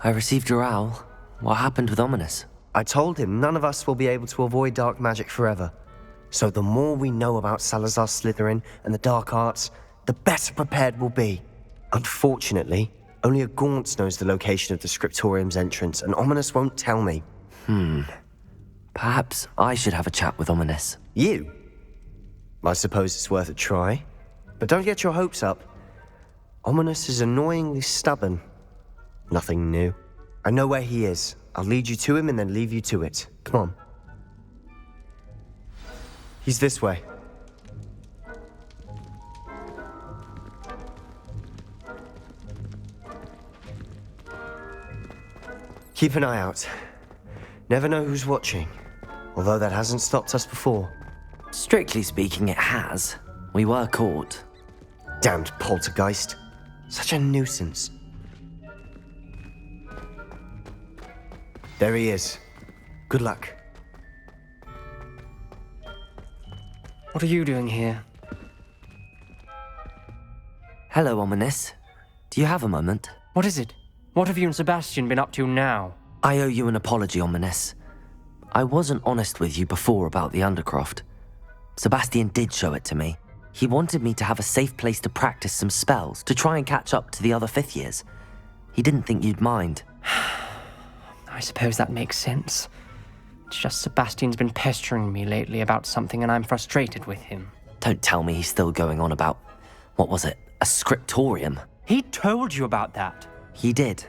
I received your owl. What happened with Ominous? I told him none of us will be able to avoid dark magic forever. So the more we know about Salazar Slytherin and the dark arts, the better prepared we'll be. Unfortunately, only a Gaunt knows the location of the Scriptorium's entrance, and Ominous won't tell me. Perhaps I should have a chat with Ominous. You? I suppose it's worth a try. But don't get your hopes up. Ominous is annoyingly stubborn. Nothing new. I know where he is. I'll lead you to him and then leave you to it. Come on. He's this way. Keep an eye out. Never know who's watching. Although that hasn't stopped us before. Strictly speaking, it has. We were caught. Damned poltergeist. Such a nuisance. There he is. Good luck. What are you doing here? Hello, Ominous. Do you have a moment? What is it? What have you and Sebastian been up to now? I owe you an apology, Ominous. I wasn't honest with you before about the Undercroft. Sebastian did show it to me. He wanted me to have a safe place to practice some spells, to try and catch up to the other fifth years. He didn't think you'd mind. I suppose that makes sense. It's just Sebastian's been pestering me lately about something and I'm frustrated with him. Don't tell me he's still going on about, what was it, a scriptorium? He told you about that. He did.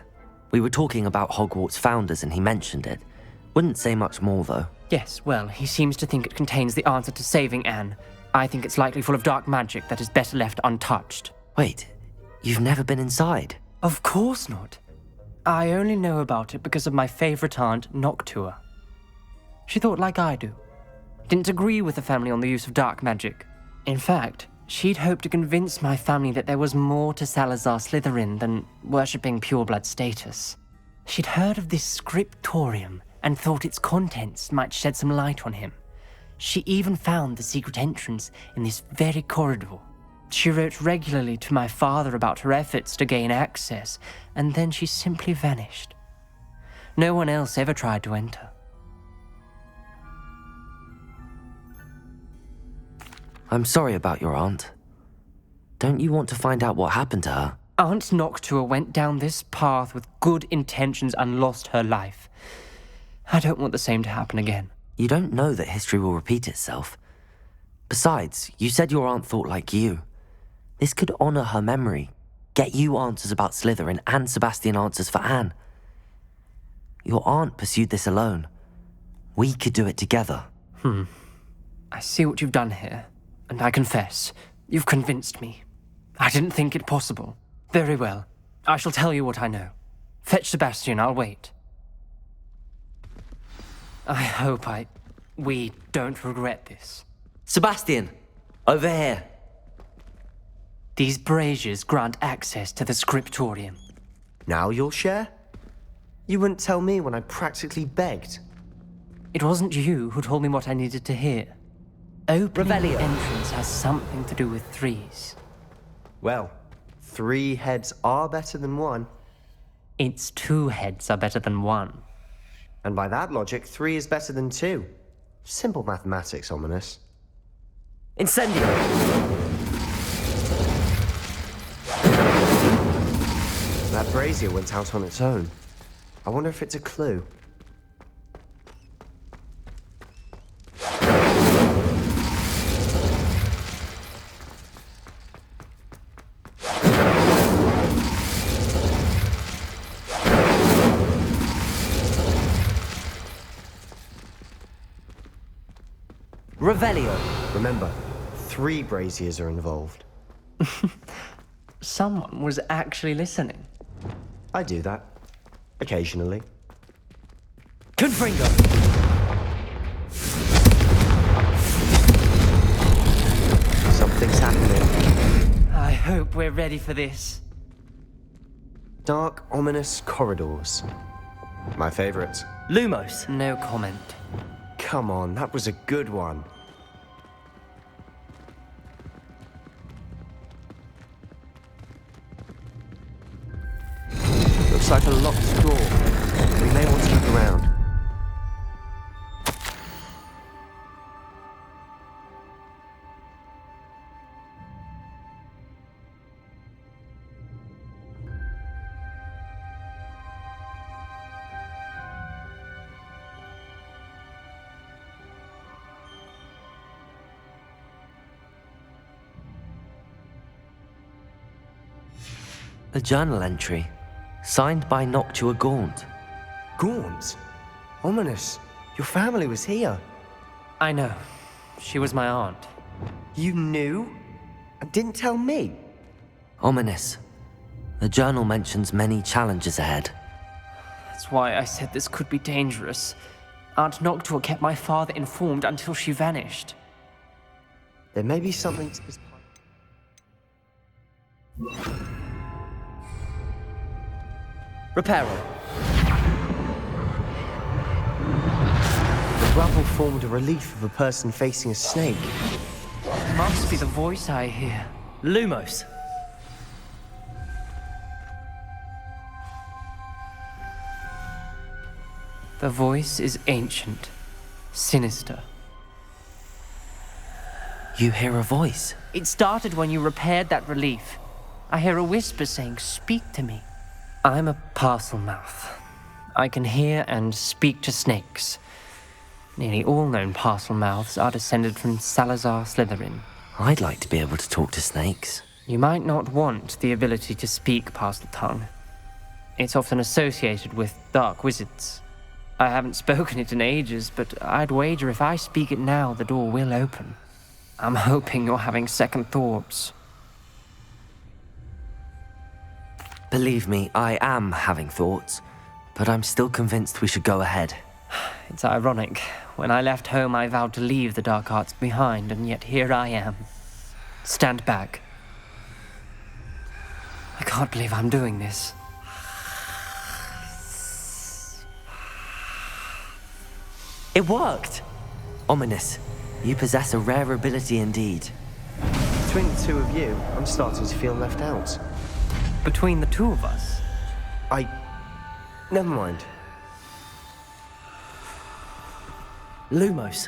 We were talking about Hogwarts founders and he mentioned it. Wouldn't say much more, though. Yes, well, he seems to think it contains the answer to saving Anne. I think it's likely full of dark magic that is better left untouched. Wait, you've never been inside? Of course not. I only know about it because of my favorite aunt, Noctua. She thought like I do. Didn't agree with the family on the use of dark magic. In fact, she'd hoped to convince my family that there was more to Salazar Slytherin than worshipping pureblood status. She'd heard of this Scriptorium and thought its contents might shed some light on him. She even found the secret entrance in this very corridor. She wrote regularly to my father about her efforts to gain access, and then she simply vanished. No one else ever tried to enter. I'm sorry about your aunt. Don't you want to find out what happened to her? Aunt Noctua went down this path with good intentions and lost her life. I don't want the same to happen again. You don't know that history will repeat itself. Besides, you said your aunt thought like you. This could honor her memory, get you answers about Slytherin and Sebastian answers for Anne. Your aunt pursued this alone. We could do it together. I see what you've done here, and I confess, you've convinced me. I didn't think it possible. Very well. I shall tell you what I know. Fetch Sebastian, I'll wait. I hope we don't regret this. Sebastian! Over here! These braziers grant access to the Scriptorium. Now you'll share? You wouldn't tell me when I practically begged. It wasn't you who told me what I needed to hear. Opening the entrance has something to do with threes. Well, 3 heads are better than 1. Its 2 heads are better than 1. And by that logic, 3 is better than 2. Simple mathematics, Ominous. Incendio! That brazier went out on its own. I wonder if it's a clue. Revelio! Remember, 3 braziers are involved. Someone was actually listening. I do that. Occasionally. Confringo! Something's happening. I hope we're ready for this. Dark, ominous corridors. My favorite. Lumos! No comment. Come on, that was a good one. Looks like a locked door. We may want to look around. A journal entry, signed by Noctua Gaunt. Gaunt? Ominous. Your family was here. I know. She was my aunt. You knew? And didn't tell me? Ominous. The journal mentions many challenges ahead. That's why I said this could be dangerous. Aunt Noctua kept my father informed until she vanished. There may be something to this. Reparo. The rubble formed a relief of a person facing a snake. Must be the voice I hear. Lumos. The voice is ancient, sinister. You hear a voice. It started when you repaired that relief. I hear a whisper saying, "Speak to me." I'm a parcel mouth. I can hear and speak to snakes. Nearly all known parcel mouths are descended from Salazar Slytherin. I'd like to be able to talk to snakes. You might not want the ability to speak parcel tongue. It's often associated with dark wizards. I haven't spoken it in ages, but I'd wager if I speak it now, the door will open. I'm hoping you're having second thoughts. Believe me, I am having thoughts, but I'm still convinced we should go ahead. It's ironic. When I left home, I vowed to leave the dark arts behind, and yet here I am. Stand back. I can't believe I'm doing this. It worked! Ominous, you possess a rare ability indeed. Between the two of you, I'm starting to feel left out. Between the two of us, Never mind. Lumos.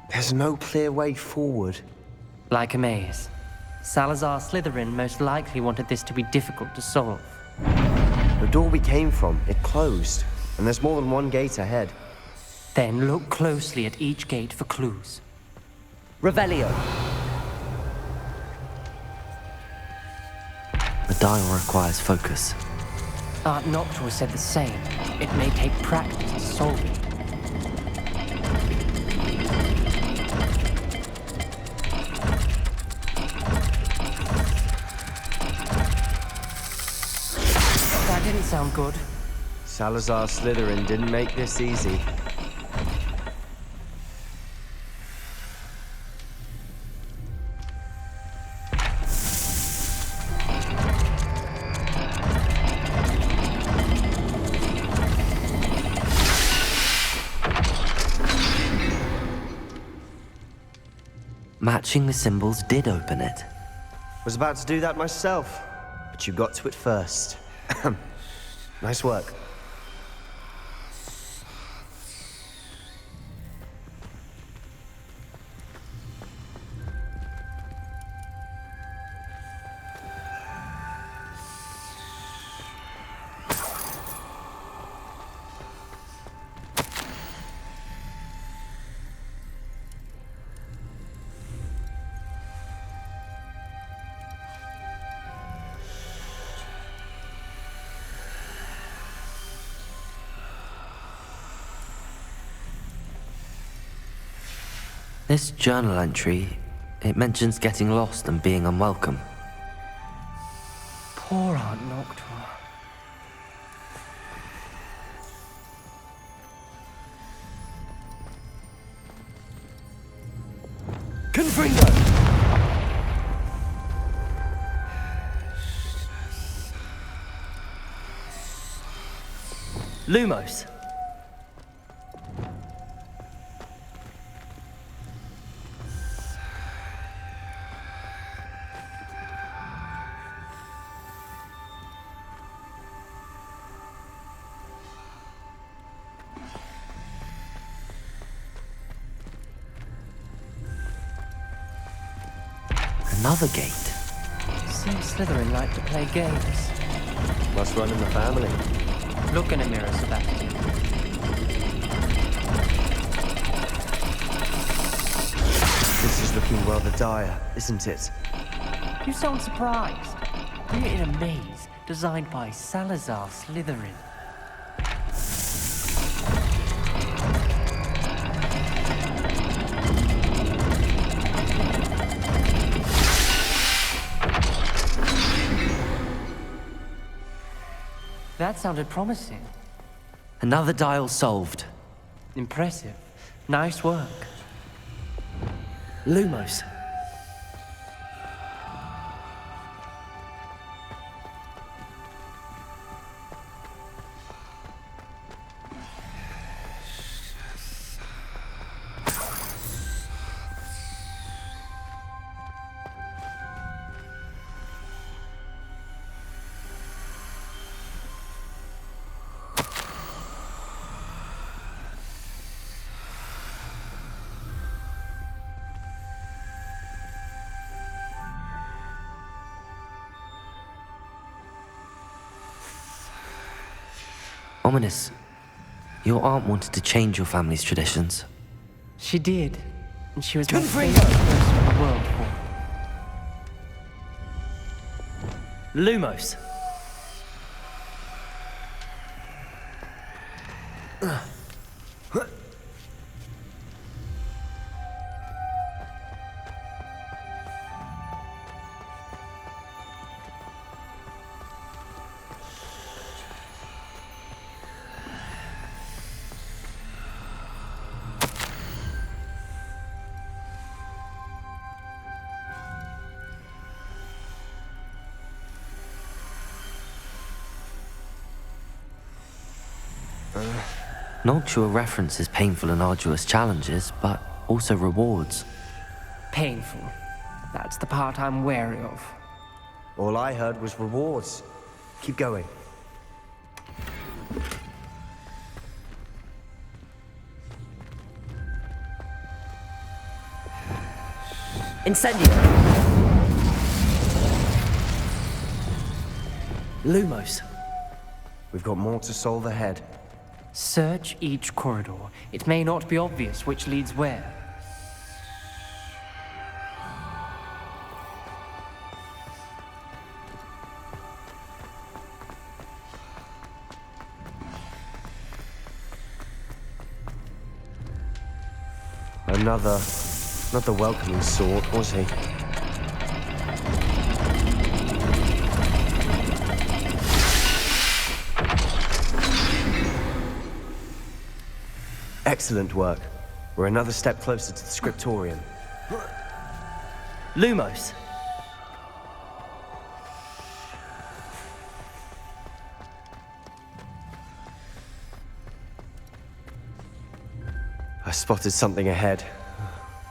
There's no clear way forward. like a maze. Salazar Slytherin most likely wanted this to be difficult to solve. The door we came from, it closed, and there's more than one gate ahead. Then look closely at each gate for clues. Revelio. The dial requires focus. Aunt Noctua said the same. It may take practice to solve it. That didn't sound good. Salazar Slytherin didn't make this easy. Matching the symbols did open it. Was about to do that myself, but you got to it first. Nice work. This journal entry, it mentions getting lost and being unwelcome. Poor Aunt Noctua. Confringo! Lumos. Another gate. Seems Slytherin like to play games. Must run in the family. Look in a mirror, Sebastian. This is looking rather dire, isn't it? You sound surprised. We're in a maze designed by Salazar Slytherin. That sounded promising. Another dial solved. Impressive. Nice work. Lumos. Ominous. Your aunt wanted to change your family's traditions. She did. And she was my Confringo! favorite person in the world for. Lumos. Noctua references painful and arduous challenges, but also rewards. Painful. That's the part I'm wary of. All I heard was rewards. Keep going. Incendio. Lumos. We've got more to solve ahead. Search each corridor. It may not be obvious which leads where. Not the welcoming sort, was he? Excellent work. We're another step closer to the Scriptorium. Lumos. I spotted something ahead.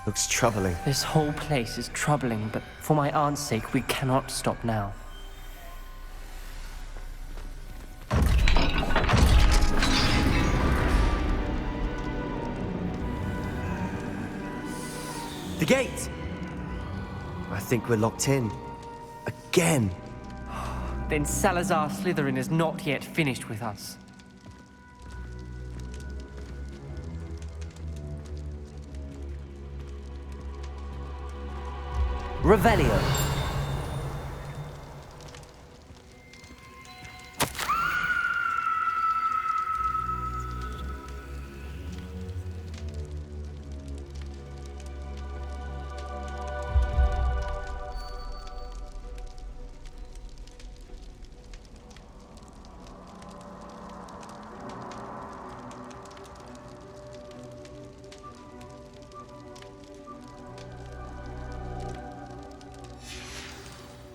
Looks troubling. This whole place is troubling, but for my aunt's sake, we cannot stop now. The gate! I think we're locked in. Again! Then Salazar Slytherin is not yet finished with us. Revelio.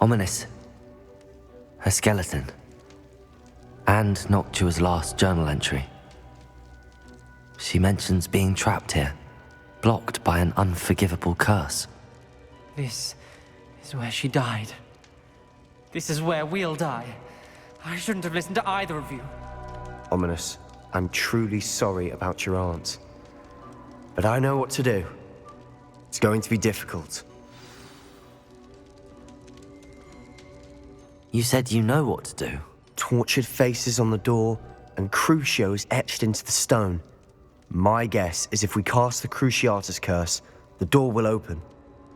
Ominous. Her skeleton. And Noctua's last journal entry. She mentions being trapped here, blocked by an unforgivable curse. This is where she died. This is where we'll die. I shouldn't have listened to either of you. Ominous, I'm truly sorry about your aunt. But I know what to do. It's going to be difficult. You said you know what to do. Tortured faces on the door and Crucios etched into the stone. My guess is if we cast the Cruciatus curse, the door will open.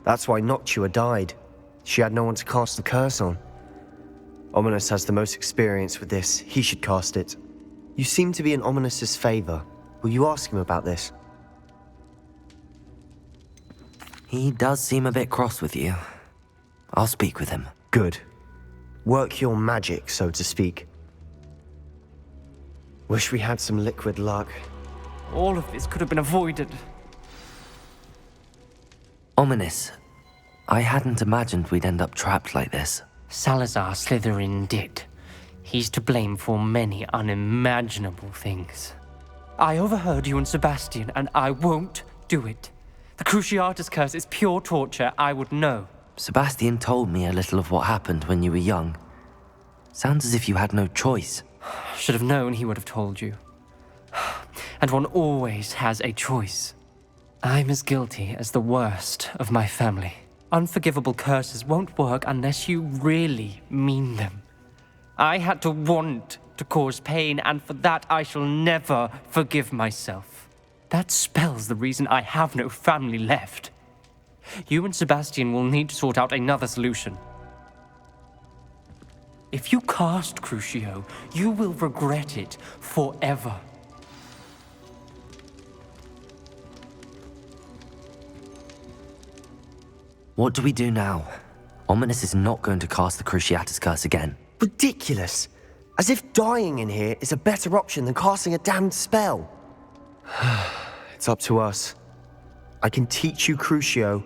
That's why Noctua died. She had no one to cast the curse on. Ominous has the most experience with this. He should cast it. You seem to be in Ominous's favor. Will you ask him about this? He does seem a bit cross with you. I'll speak with him. Good. Work your magic, so to speak. Wish we had some liquid luck. All of this could have been avoided. Ominous, I hadn't imagined we'd end up trapped like this. Salazar Slytherin did. He's to blame for many unimaginable things. I overheard you and Sebastian, and I won't do it. The Cruciatus curse is pure torture, I would know. Sebastian told me a little of what happened when you were young. Sounds as if you had no choice. Should have known he would have told you. And one always has a choice. I'm as guilty as the worst of my family. Unforgivable curses won't work unless you really mean them. I had to want to cause pain, and for that I shall never forgive myself. That spells the reason I have no family left. You and Sebastian will need to sort out another solution. If you cast Crucio, you will regret it forever. What do we do now? Ominous is not going to cast the Cruciatus curse again. Ridiculous! As if dying in here is a better option than casting a damned spell. It's up to us. I can teach you Crucio,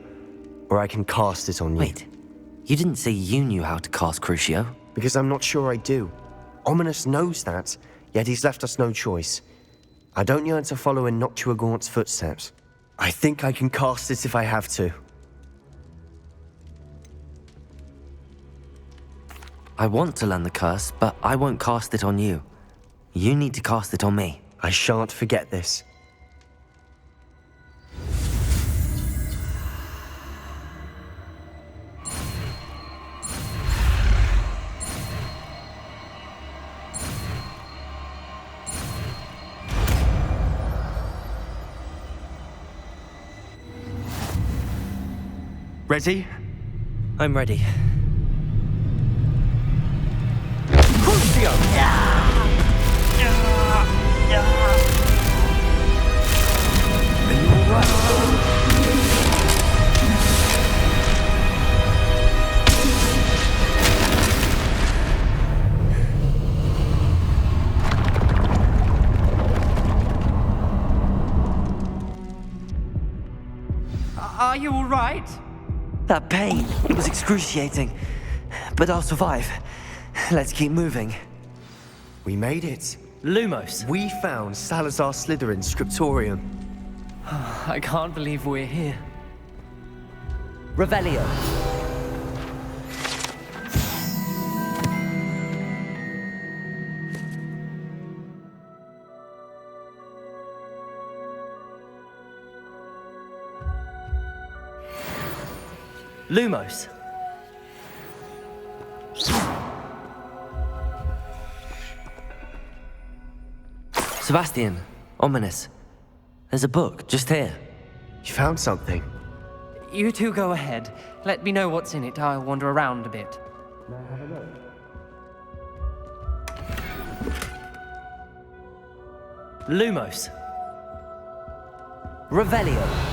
or I can cast it on you. Wait, you didn't say you knew how to cast Crucio? Because I'm not sure I do. Ominous knows that, yet he's left us no choice. I don't yearn to follow in Noctua Gaunt's footsteps. I think I can cast it if I have to. I want to learn the curse, but I won't cast it on you. You need to cast it on me. I shan't forget this. Ready? I'm ready. Are you all right? That pain, it was excruciating. But I'll survive. Let's keep moving. We made it. Lumos. We found Salazar Slytherin's Scriptorium. I can't believe we're here. Revelio. Lumos. Sebastian, Ominous. There's a book just here. You found something. You two go ahead. Let me know what's in it. I'll wander around a bit. Lumos. Revelio.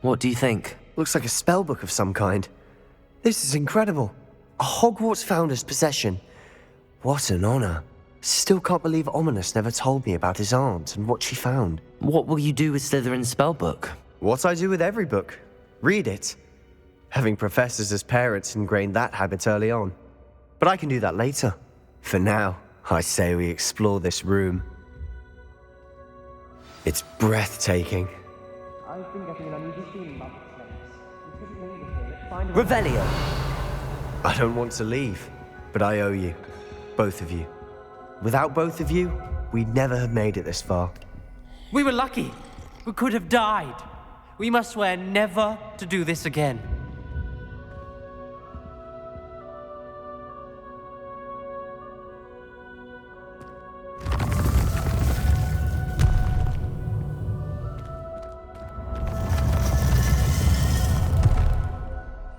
What do you think? Looks like a spell book of some kind. This is incredible. A Hogwarts founder's possession. What an honor. Still can't believe Ominous never told me about his aunt and what she found. What will you do with Slytherin's spellbook? What I do with every book. Read it. Having professors as parents ingrained that habit early on. But I can do that later. For now, I say we explore this room. It's breathtaking. I've been getting an unusual feeling about this place. We couldn't leave it here. Find a Revelio! I don't want to leave, but I owe you. Both of you. Without both of you, we'd never have made it this far. We were lucky. We could have died. We must swear never to do this again.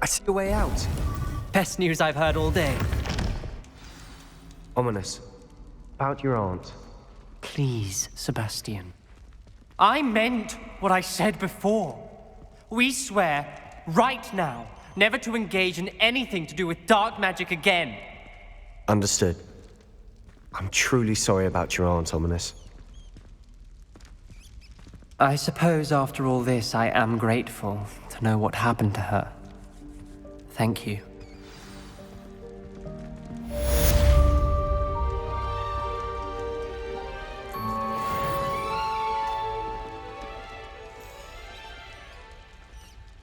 I see a way out. Best news I've heard all day. Ominous. About your aunt. Please, Sebastian. I meant what I said before. We swear, right now, never to engage in anything to do with dark magic again. Understood. I'm truly sorry about your aunt, Ominous. I suppose after all this, I am grateful to know what happened to her. Thank you.